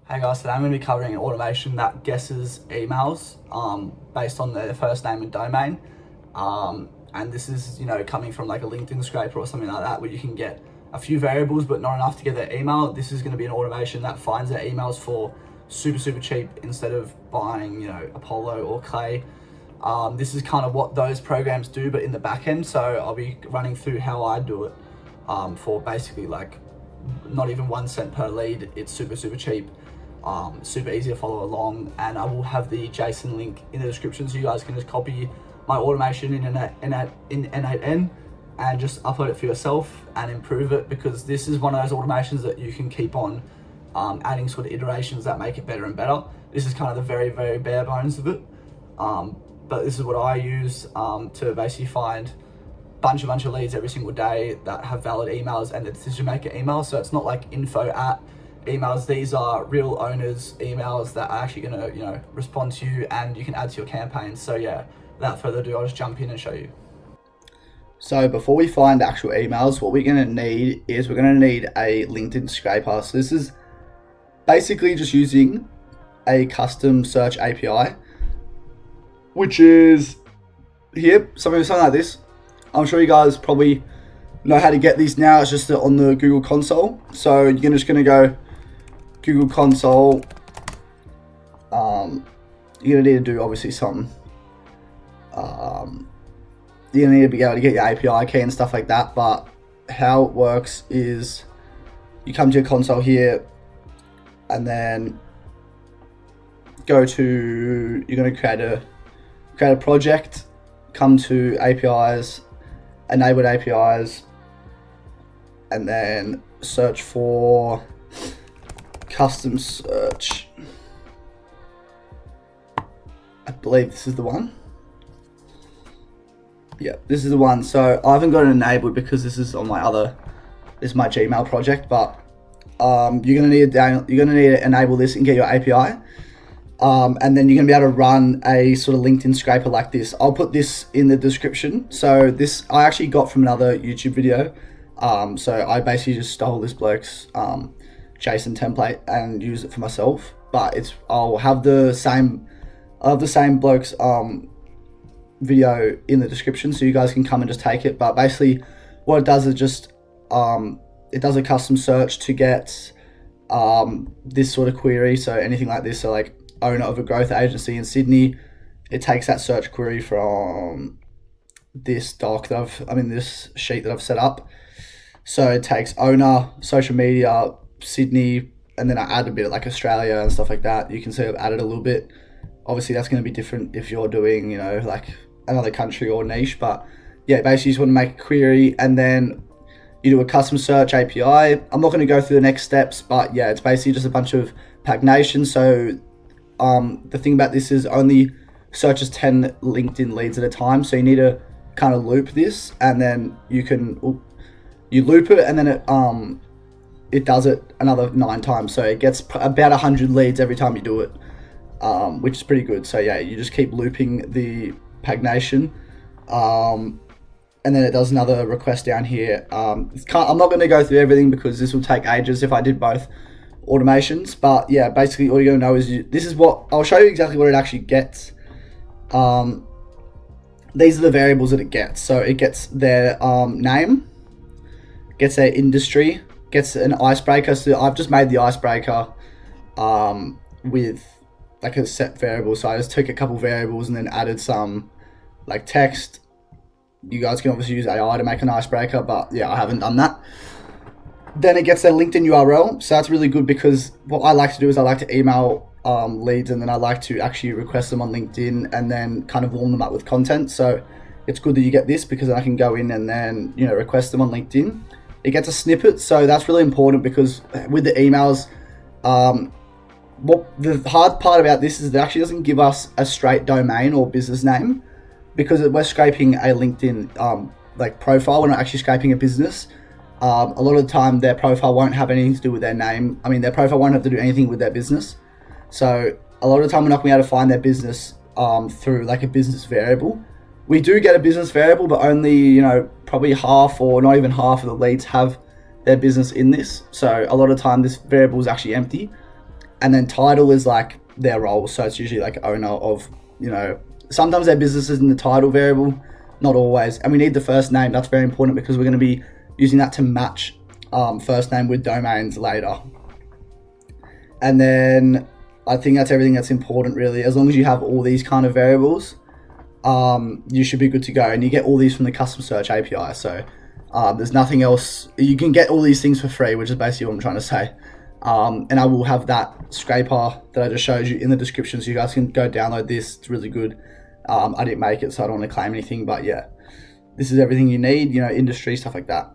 Hey guys, today I'm going to be covering an automation that guesses emails based on their first name and domain. And this is, coming from like a LinkedIn scraper or something like that, where you can get a few variables but not enough to get their email. This is going to be an automation that finds their emails for super cheap instead of buying, Apollo or Clay. This is kind of what those programs do, but in the back end. So I'll be running through how I do it for basically like not even 1 cent per lead. It's super cheap. Super easy to follow along, and I will have the JSON link in the description so you guys can just copy my automation in N8N and just upload it for yourself and improve it, because this is one of those automations that you can keep on adding sort of iterations that make it better and better. This is kind of the very bare bones of it, but this is what I use to basically find bunch of leads every single day that have valid emails and the decision maker emails. So it's not like info at emails. These are real owners emails that are actually going to respond to you and you can add to your campaigns. So yeah, without further ado, I'll just jump in and show you. So before we find actual emails, what we're going to need is a LinkedIn scraper. So this is basically just using a custom search API, which is here, something like this. I'm sure you guys probably know how to get these now. It's just on the Google console. So you're just going to go Google console. You're going to need to do obviously something. You're going to need to be able to get your API key and stuff like that. But how it works is you come to your console here and then you're going to create a project, come to APIs, enabled APIs, and then search for custom search. I believe this is the one. Yeah, this is the one. So I haven't got it enabled because this is on my my Gmail project, but you're gonna need to enable this and get your API. And then you're gonna be able to run a sort of LinkedIn scraper like this. I'll put this in the description. So this I actually got from another YouTube video. So I basically just stole this bloke's JSON template and use it for myself. But I'll have the same bloke's video in the description, so you guys can come and just take it. But basically, what it does is just it does a custom search to get this sort of query. So anything like this. So like owner of a growth agency in Sydney, it takes that search query from this this sheet that I've set up. So it takes owner, social media, Sydney, and then I add a bit of like Australia and stuff like that. You can see I've added a little bit. Obviously that's going to be different if you're doing, like another country or niche, but yeah, basically you just want to make a query and then you do a custom search API. I'm not going to go through the next steps, but yeah, it's basically just a bunch of pagination. So the thing about this is only searches 10 LinkedIn leads at a time. So you need to kind of loop this, and then you loop it, and then it does it another 9 times. So it gets about 100 leads every time you do it, which is pretty good. So yeah, you just keep looping the pagination. And then it does another request down here. I'm not going to go through everything because this will take ages if I did both automations, but yeah, basically all you're going to know is this is what I'll show you exactly what it actually gets. These are the variables that it gets. So it gets their name, gets their industry, gets an icebreaker. So I've just made the icebreaker with like a set variable. So I just took a couple variables and then added some like text. You guys can obviously use AI to make an icebreaker, but yeah, I haven't done that. Then it gets their LinkedIn URL. So that's really good because what I like to do is I like to email leads, and then I like to actually request them on LinkedIn and then kind of warm them up with content. So it's good that you get this because I can go in and then, request them on LinkedIn. It gets a snippet. So that's really important because with the emails, what the hard part about this is it actually doesn't give us a straight domain or business name, because we're scraping a LinkedIn like profile. We're not actually scraping a business. A lot of the time their profile won't have anything to do with their name. Their profile won't have to do anything with their business. So a lot of the time we're not going to be able to find their business through like a business variable. We do get a business variable, but only, probably half or not even half of the leads have their business in this. So a lot of time this variable is actually empty. And then title is like their role. So it's usually like owner of, sometimes their business is in the title variable, not always. And we need the first name. That's very important because we're going to be using that to match first name with domains later. And then I think that's everything that's important, really. As long as you have all these kind of variables, you should be good to go. And you get all these from the custom search API. So there's nothing else. You can get all these things for free, which is basically what I'm trying to say. And I will have that scraper that I just showed you in the description, so you guys can go download this. It's really good. I didn't make it, so I don't want to claim anything, but yeah, this is everything you need, industry, stuff like that.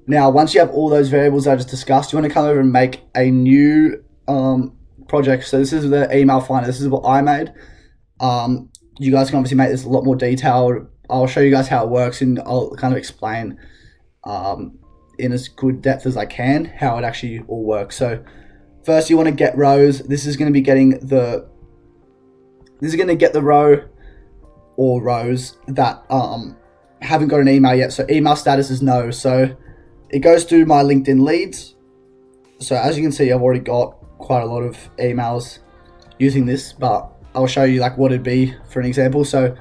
Now, once you have all those variables I just discussed, you want to come over and make a new project. So this is the email finder. This is what I made. You guys can obviously make this a lot more detailed. I'll show you guys how it works, and I'll kind of explain in as good depth as I can how it actually all works. So first, you want to get rows. This is going to be getting the row or rows that haven't got an email yet. So email status is no. So it goes through my LinkedIn leads. So as you can see, I've already got quite a lot of emails using this, but I'll show you like what it'd be for an example. So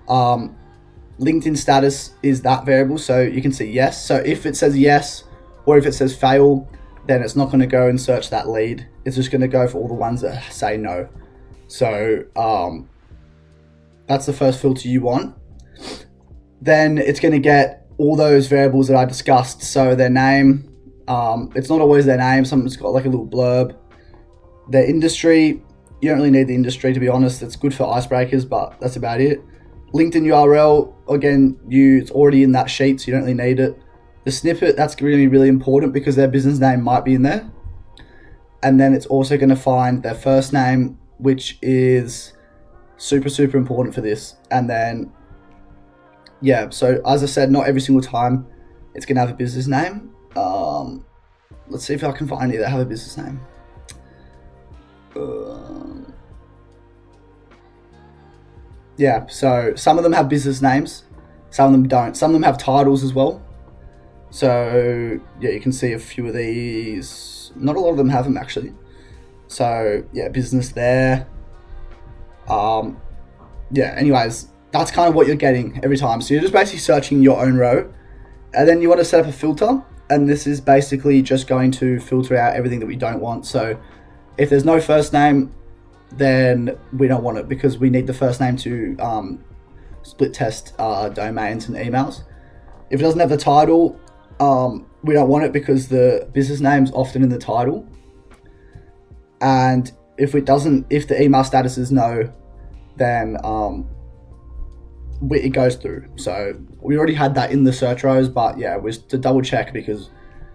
LinkedIn status is that variable. So you can see yes. So if it says yes, or if it says fail, then it's not going to go and search that lead. It's just going to go for all the ones that say no. So that's the first filter you want. Then it's going to get all those variables that I discussed. So their name, it's not always their name. Sometimes it's got like a little blurb. Their industry, you don't really need the industry, to be honest. It's good for icebreakers, but that's about it. LinkedIn URL, again, it's already in that sheet, so you don't really need it. The snippet, that's really, really important because their business name might be in there. And then it's also going to find their first name, which is super, super important for this. And then, yeah, so as I said, not every single time it's going to have a business name. Let's see if I can find any that have a business name. Yeah, so some of them have business names, some of them don't. Some of them have titles as well. So yeah, you can see a few of these. Not a lot of them have them actually. So yeah, business there. Yeah, anyways, that's kind of what you're getting every time. So you're just basically searching your own row, and then you want to set up a filter, and this is basically just going to filter out everything that we don't want. So if there's no first name, then we don't want it because we need the first name to split test domains and emails. If it doesn't have the title, we don't want it because the business name's often in the title. And if the email status is no, then it goes through. So we already had that in the search rows, but yeah, it was to double check because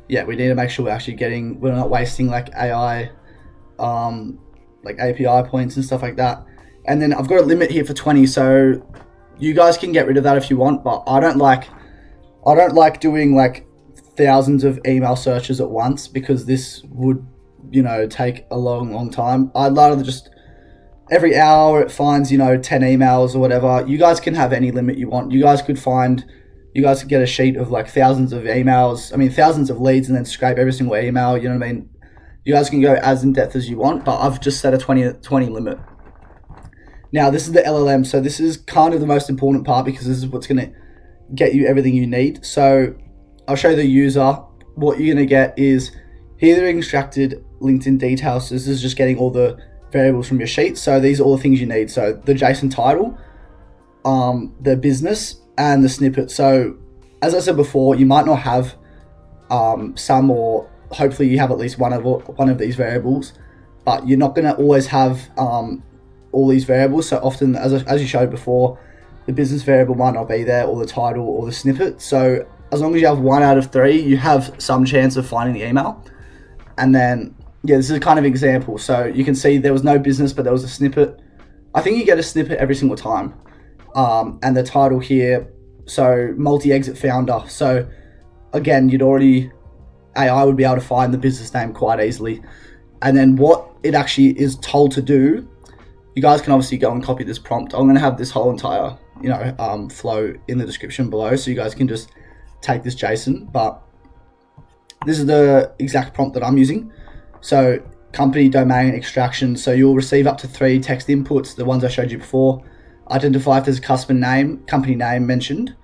yeah, we need to make sure we're not wasting like AI, like API points and stuff like that. And then I've got a limit here for 20, so you guys can get rid of that if you want, but I don't like doing like thousands of email searches at once because this would, take a long time. I'd rather just every hour it finds, 10 emails or whatever. You guys can have any limit you want. You guys could get a sheet of like thousands of emails, thousands of leads, and then scrape every single email, you know what I mean? You guys can go as in depth as you want, but I've just set a 20 limit. Now, this is the LLM, so this is kind of the most important part because this is what's going to get you everything you need. So I'll show you the user. What you're going to get is here they're extracted LinkedIn details. So this is just getting all the variables from your sheet. So these are all the things you need. So the JSON title, the business, and the snippet. So as I said before, you might not have some, or hopefully you have at least one of these variables, but you're not going to always have all these variables. So often, as you showed before, the business variable might not be there, or the title, or the snippet. So as long as you have 1 out of 3, you have some chance of finding the email. And then, yeah, this is a kind of example. So you can see there was no business, but there was a snippet. I think you get a snippet every single time. And the title here, so multi-exit founder. So again, AI would be able to find the business name quite easily. And then what it actually is told to do, you guys can obviously go and copy this prompt. I'm going to have this whole entire, flow in the description below, so you guys can just take this JSON. But this is the exact prompt that I'm using. So company domain extraction. So you'll receive up to 3 text inputs, the ones I showed you before. Identify if there's a company name mentioned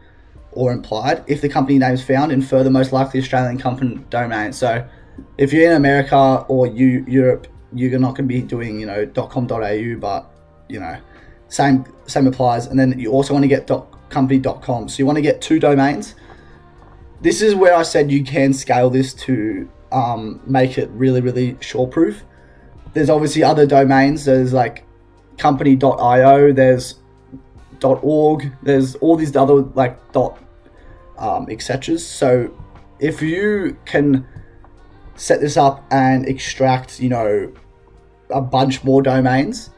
or implied. If the company name is found, infer the most likely Australian company domain. So if you're in America or Europe, you're not going to be doing, .com.au, but, same applies. And then you also want to get .company.com. So you want to get 2 domains. This is where I said you can scale this to make it really, really short-proof. There's obviously other domains. There's like company.io, there's .org, there's all these other like etc. So if you can set this up and extract, a bunch more domains,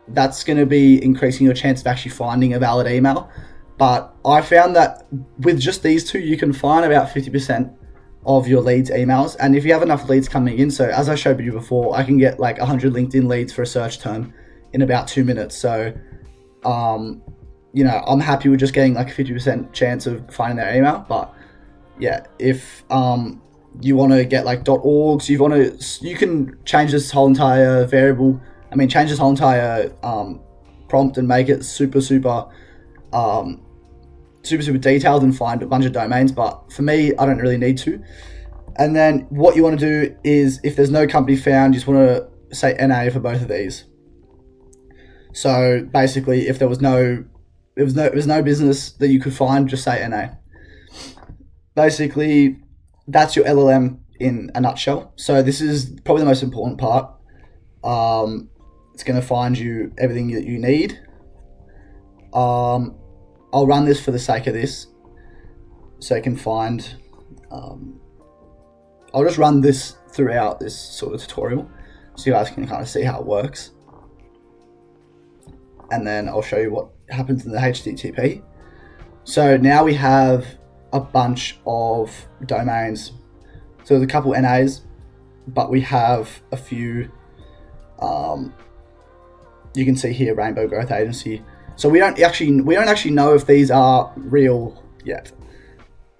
that's going to be increasing your chance of actually finding a valid email. But I found that with just these 2, you can find about 50% of your leads emails. And if you have enough leads coming in, so as I showed you before, I can get like 100 LinkedIn leads for a search term in about 2 minutes. So, I'm happy with just getting like a 50% chance of finding their email. But yeah, if you want to get like .org, so you can change this whole entire change this whole entire prompt and make it super detailed and find a bunch of domains. But for me, I don't really need to. And then what you want to do is, if there's no company found, you just want to say NA for both of these. So basically, if there was no business that you could find, just say NA. Basically, that's your LLM in a nutshell. So this is probably the most important part. It's going to find you everything that you need. I'll run this for the sake of this, so you can find. I'll just run this throughout this sort of tutorial, so you guys can kind of see how it works. And then I'll show you what happens in the HTTP. So now we have a bunch of domains. So there's a couple NAs, but we have a few. You can see here, Rainbow Growth Agency. So we don't actually know if these are real yet.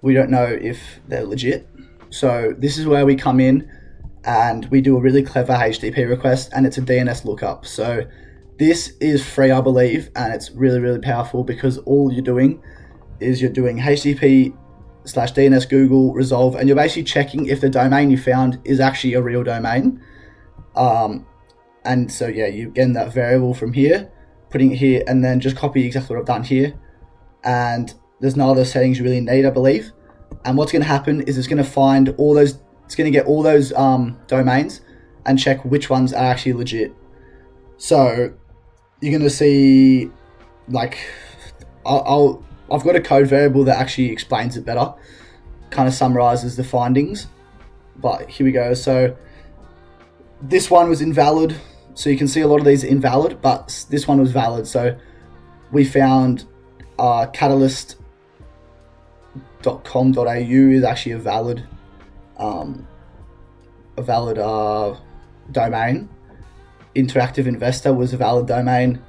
We don't know if they're legit. So this is where we come in and we do a really clever HTTP request, and it's a DNS lookup. So this is free, I believe, and it's really, really powerful, because all you're doing is you're doing HTTP/DNS Google resolve, and you're basically checking if the domain you found is actually a real domain. And so yeah, you get that variable from here, putting it here, and then just copy exactly what I've done here. And there's no other settings you really need, I believe. And what's going to happen is it's going to find all those, it's going to get all those domains and check which ones are actually legit. So you're going to see, like, I've got a code variable that actually explains it better, kind of summarizes the findings. But here we go. So this one was invalid. So you can see a lot of these are invalid, but this one was valid. So we found catalyst.com.au is actually a valid domain. Interactive Investor was a valid domain.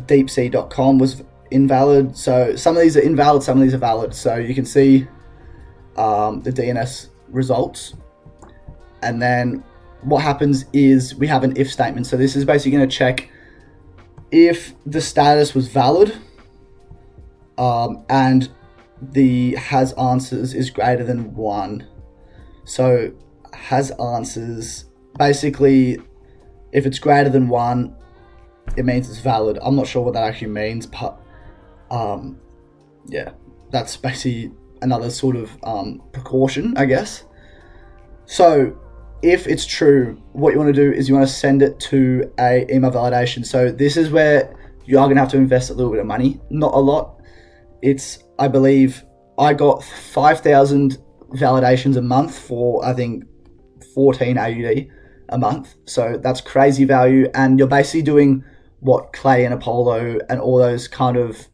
Deepsea.com was invalid. So some of these are invalid, some of these are valid. So you can see the DNS results. And then what happens is we have an if statement. So this is basically going to check if the status was valid and the has answers is greater than 1. So has answers, basically, if it's greater than 1, it means it's valid. I'm not sure what that actually means, but yeah, that's basically another sort of precaution, I guess. So if it's true, what you want to do is you want to send it to a email validation. So this is where you are going to have to invest a little bit of money, not a lot. It's, I believe, I got 5,000 validations a month for, I think, 14 AUD a month. So that's crazy value. And you're basically doing what Clay and Apollo and all those kind of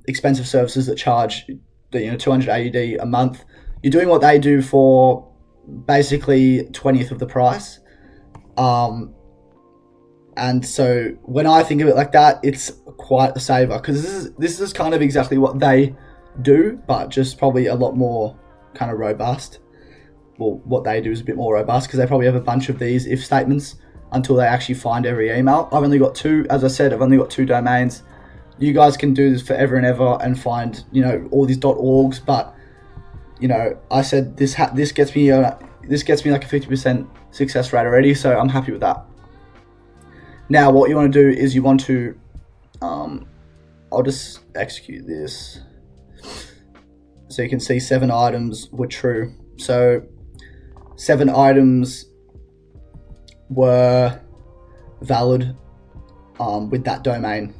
expensive services that charge 200 AUD a month. You're doing what they do for basically 20th of the price. And so when I think of it like that, it's quite a saver, because this is kind of exactly what they do, but just probably a lot more kind of robust. well, what they do is a bit more robust because they probably have a bunch of these if statements until they actually find every email. I've only got two, as I said, I've only got 2 domains. You guys can do this forever and ever and find, all these .orgs, but, I said this gets me like a 50% success rate already, so I'm happy with that. Now, what you want to do is you want to, I'll just execute this. So you can see 7 items were true. So 7 items were valid with that domain.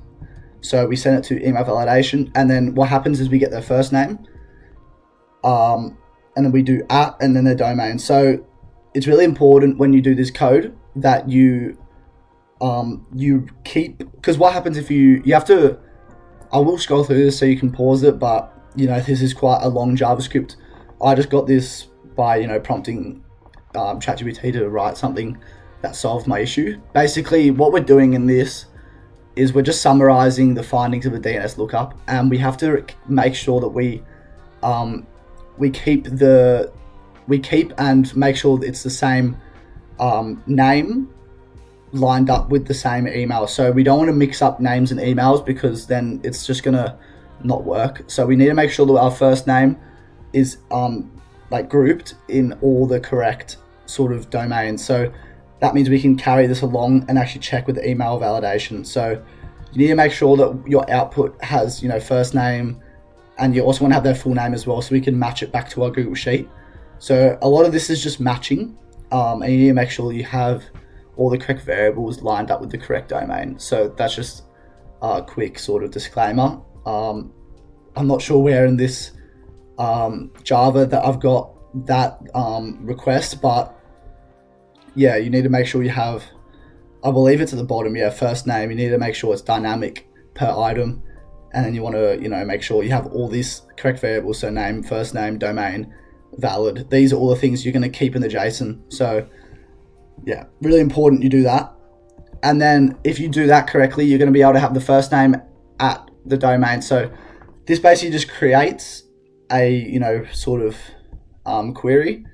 So we send it to email validation, and then what happens is we get their first name, and then we do @ and then their domain. So it's really important when you do this code that you keep, because what happens if you have to, I will scroll through this so you can pause it, but this is quite a long JavaScript. I just got this by prompting ChatGPT to write something that solved my issue. Basically, what we're doing in this is we're just summarizing the findings of a DNS lookup, and we have to make sure that we keep and make sure that it's the same name lined up with the same email. So we don't want to mix up names and emails because then it's just gonna not work. So we need to make sure that our first name is grouped in all the correct sort of domains. So that means we can carry this along and actually check with the email validation. So you need to make sure that your output has, first name, and you also want to have their full name as well, so we can match it back to our Google Sheet. So a lot of this is just matching, and you need to make sure you have all the correct variables lined up with the correct domain. So that's just a quick sort of disclaimer. I'm not sure where in this Java that I've got that request, but yeah, you need to make sure you have, I believe it's at the bottom, first name. You need to make sure it's dynamic per item, and then you want to, make sure you have all these correct variables. So name, first name, domain, valid. These are all the things you're going to keep in the JSON. So yeah, really important you do that. And then if you do that correctly, you're going to be able to have the first name at the domain. So this basically just creates a, sort of query,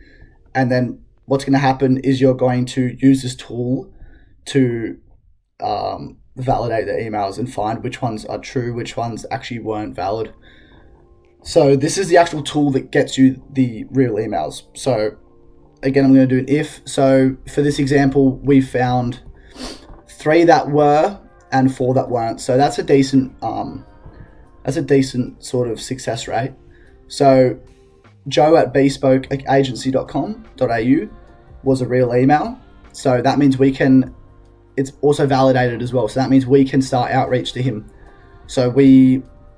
and then what's going to happen is you're going to use this tool to validate the emails and find which ones are true, which ones actually weren't valid. So this is the actual tool that gets you the real emails. So again, I'm going to do an if. So for this example, we found 3 that were and 4 that weren't. So that's a decent sort of success rate. So joe@bespokeagency.com.au was a real email. So that means it's also validated as well. So that means we can start outreach to him. So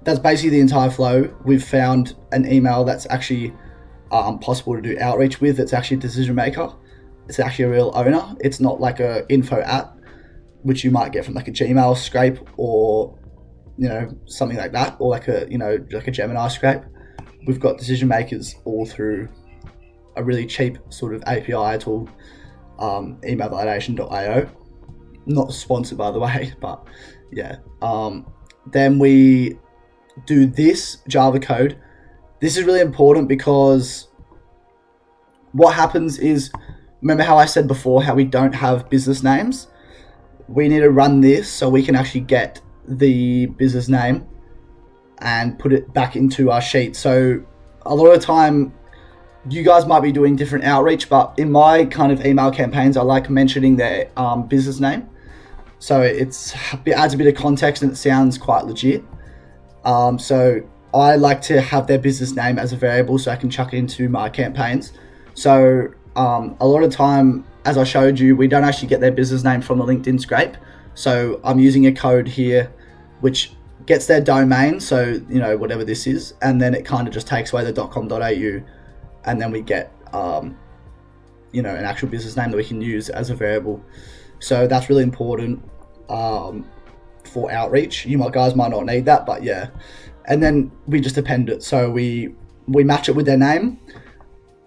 that's basically the entire flow. We've found an email that's actually possible to do outreach with. It's actually a decision maker. It's actually a real owner. It's not like a info @ which you might get from like a Gmail scrape or, something like that, or like a Gemini scrape. We've got decision makers all through a really cheap sort of API tool, emailvalidation.io. Not sponsored, by the way, but yeah. Then we do this Java code. This is really important because what happens is, remember how I said before how we don't have business names? We need to run this so we can actually get the business name and put it back into our sheet. So a lot of the time, you guys might be doing different outreach, but in my kind of email campaigns, I like mentioning their business name. So it adds a bit of context and it sounds quite legit. So I like to have their business name as a variable so I can chuck it into my campaigns. So a lot of the time, as I showed you, we don't actually get their business name from the LinkedIn scrape. So I'm using a code here which gets their domain, so whatever this is, and then it kind of just takes away the .com.au, and then we get an actual business name that we can use as a variable. So that's really important for outreach. You guys might not need that, but yeah. And then we just append it. So we match it with their name.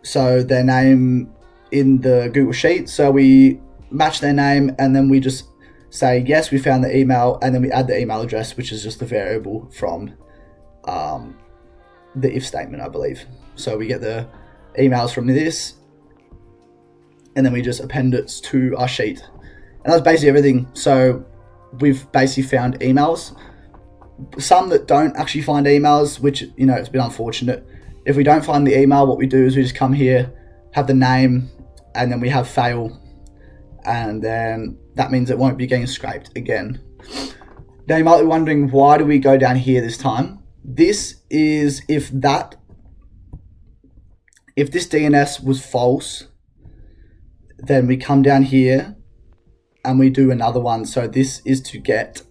So their name in the Google Sheet. So we match their name, and then we just say, yes, we found the email, and then we add the email address, which is just the variable from the if statement, I believe. So we get the emails from this, and then we just append it to our sheet. And that's basically everything. So we've basically found emails. Some that don't actually find emails, which, you know, it's been unfortunate. If we don't find the email, what we do is we just come here, have the name, and then we have fail. And then that means it won't be getting scraped again. Now you might be wondering, why do we go down here this time? This is if this DNS was false, then we come down here and we do another one. So this is to get,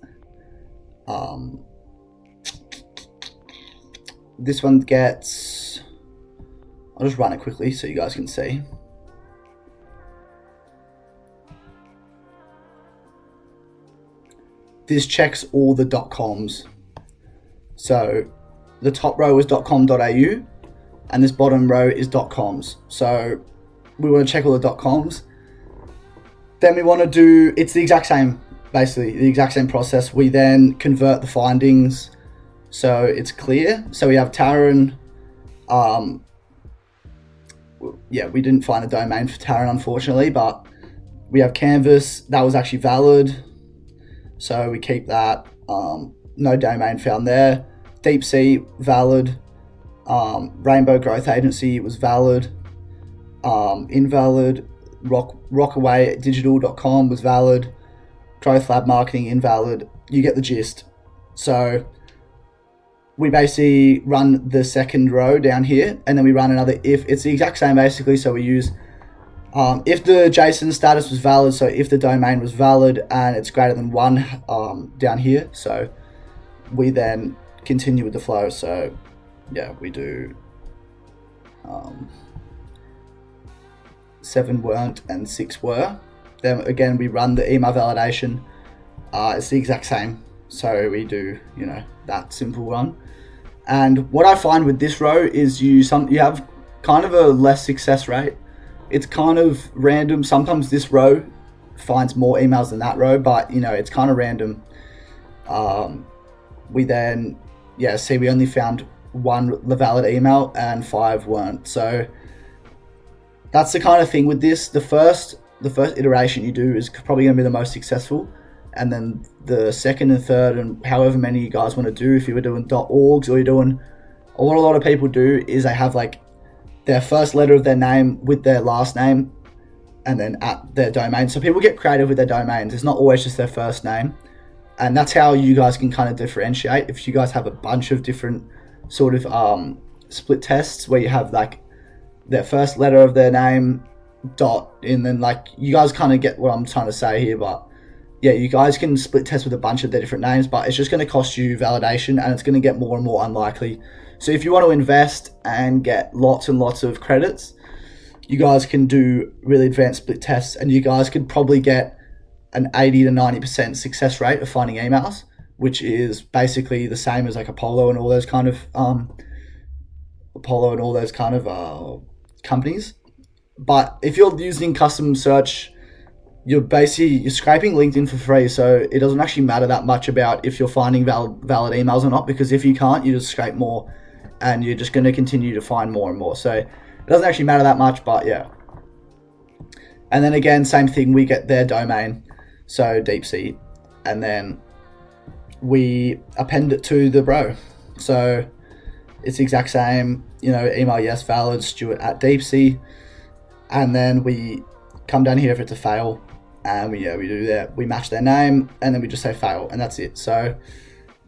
this one gets, I'll just run it quickly so you guys can see. This checks all the .coms. So the top row is .com.au and this bottom row is .coms. So we want to check all the .coms. Then we want to do, it's the exact same, basically the exact same process. We then convert the findings so it's clear. So we have Taran. Yeah, we didn't find a domain for Taran, unfortunately, but we have Canvas. That was actually valid. So we keep that. No domain found there. Deep Sea, valid. Rainbow Growth Agency was valid. Invalid. Rockawaydigital.com was valid. Growth Lab Marketing, invalid. You get the gist. So we basically run the second row down here, and then we run another if. It's the exact same basically. So we use if the JSON status was valid, so if the domain was valid and it's greater than 1 down here, so we then continue with the flow. So yeah, we do 7 weren't and 6 were. Then again, we run the email validation. It's the exact same. So we do, you know, that simple run. And what I find with this row is you have kind of a less success rate. It's kind of random. Sometimes this row finds more emails than that row, but you know, it's kind of random. We then, yeah, see we only found 1 valid email and 5 weren't. So that's the kind of thing with this. The first iteration you do is probably going to be the most successful. And then the second and third, and however many you guys want to do, if you were doing .orgs or you're doing, or what a lot of people do is they have like their first letter of their name with their last name and then at their domain. So people get creative with their domains. It's not always just their first name. And that's how you guys can kind of differentiate. If you guys have a bunch of different sort of split tests where you have like their first letter of their name, dot, and then like you guys kind of get what I'm trying to say here. But yeah, you guys can split test with a bunch of their different names, but it's just going to cost you validation and it's going to get more and more unlikely. So if you want to invest and get lots and lots of credits, you guys can do really advanced split tests, and you guys could probably get an 80 to 90% success rate of finding emails, which is basically the same as like Apollo and all those kind of companies. But if you're using custom search, you're scraping LinkedIn for free, so it doesn't actually matter that much about if you're finding valid emails or not, because if you can't, you just scrape more and you're just going to continue to find more and more. So it doesn't actually matter that much, but yeah. And then again, same thing, we get their domain, so Deep Sea, and then we append it to the bro. So it's the exact same, you know, email yes, valid, Stuart at Deep Sea, and then we come down here if it's a fail, and we do that. We match their name, and then we just say fail, and that's it. So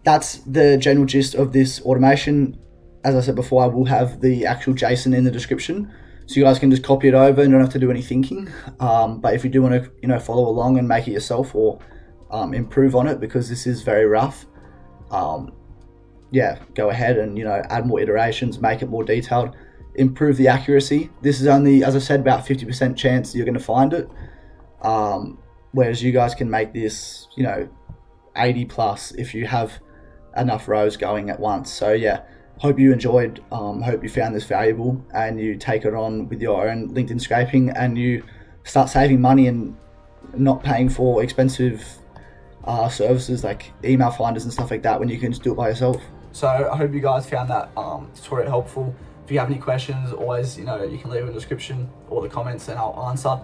that's the general gist of this automation. As I said before, I will have the actual JSON in the description, so you guys can just copy it over and don't have to do any thinking. But if you do want to, you know, follow along and make it yourself or improve on it, because this is very rough, yeah, go ahead and, you know, add more iterations, make it more detailed, improve the accuracy. This is only, as I said, about 50% chance you're going to find it, whereas you guys can make this, you know, 80 plus if you have enough rows going at once. So yeah, hope you enjoyed, hope you found this valuable and you take it on with your own LinkedIn scraping and you start saving money and not paying for expensive services like email finders and stuff like that when you can just do it by yourself. So I hope you guys found that tutorial helpful. If you have any questions, always, you know, you can leave in the description or the comments and I'll answer.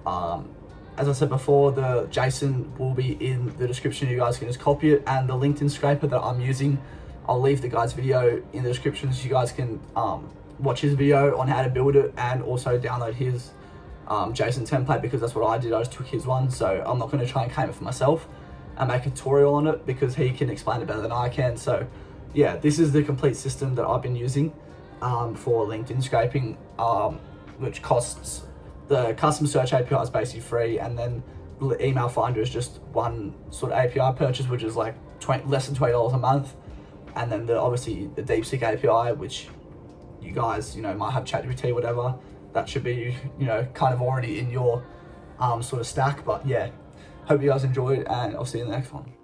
As I said before, the JSON will be in the description. You guys can just copy it, and the LinkedIn scraper that I'm using, I'll leave the guy's video in the description so you guys can watch his video on how to build it, and also download his JSON template, because that's what I did. I just took his one, so I'm not going to try and claim it for myself and make a tutorial on it, because he can explain it better than I can. So yeah, this is the complete system that I've been using for LinkedIn scraping, which costs, the custom search API is basically free, and then email finder is just one sort of API purchase, which is like less than $20 a month. And then obviously the DeepSeek API, which you guys, might have ChatGPT, whatever, that should be, kind of already in your sort of stack. But yeah, hope you guys enjoyed, and I'll see you in the next one.